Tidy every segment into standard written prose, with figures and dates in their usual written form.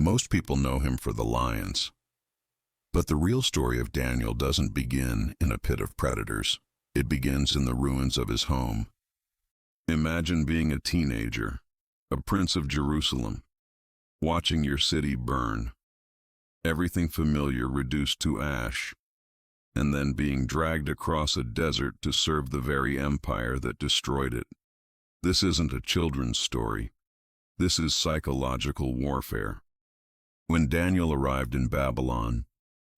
Most people know him for the lions. But the real story of Daniel doesn't begin in a pit of predators. It begins in the ruins of his home. Imagine being a teenager, a prince of Jerusalem, watching your city burn, everything familiar reduced to ash, and then being dragged across a desert to serve the very empire that destroyed it. This isn't a children's story. This is psychological warfare. When Daniel arrived in Babylon,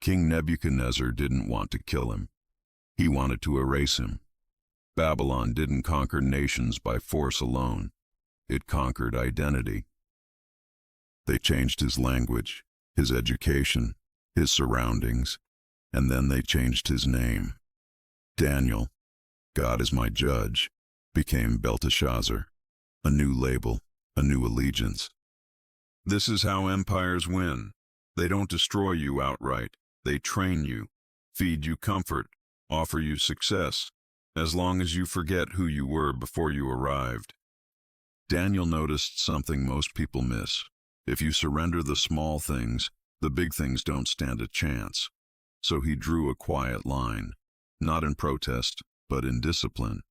King Nebuchadnezzar didn't want to kill him. He wanted to erase him. Babylon didn't conquer nations by force alone. It conquered identity. They changed his language, his education, his surroundings, and then they changed his name. Daniel, God is my judge, became Belteshazzar, a new label, a new allegiance. This is how empires win. They don't destroy you outright. They train you, feed you comfort, offer you success, as long as you forget who you were before you arrived. Daniel noticed something most people miss. If you surrender the small things, the big things don't stand a chance. So he drew a quiet line, not in protest, but in discipline.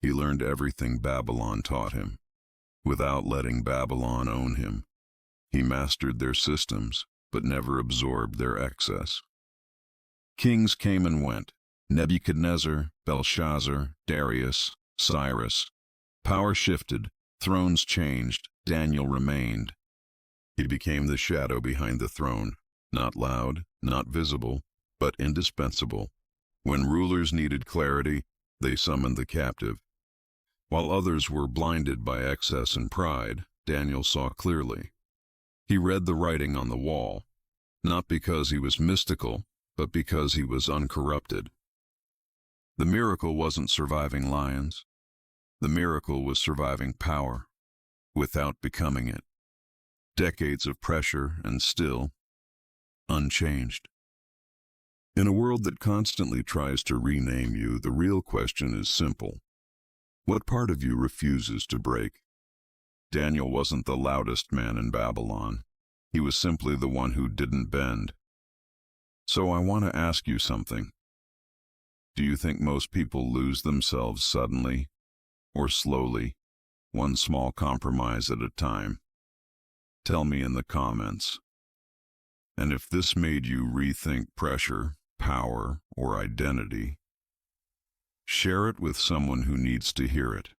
He learned everything Babylon taught him, without letting Babylon own him. He mastered their systems, but never absorbed their excess. Kings came and went: Nebuchadnezzar, Belshazzar, Darius, Cyrus. Power shifted, thrones changed, Daniel remained. He became the shadow behind the throne, not loud, not visible, but indispensable. When rulers needed clarity, they summoned the captive. While others were blinded by excess and pride, Daniel saw clearly. He read the writing on the wall, not because he was mystical, but because he was uncorrupted. The miracle wasn't surviving lions. The miracle was surviving power, without becoming it. Decades of pressure and still unchanged. In a world that constantly tries to rename you, the real question is simple. What part of you refuses to break? Daniel wasn't the loudest man in Babylon. He was simply the one who didn't bend. So I want to ask you something. Do you think most people lose themselves suddenly or slowly, one small compromise at a time? Tell me in the comments. And if this made you rethink pressure, power, or identity, share it with someone who needs to hear it.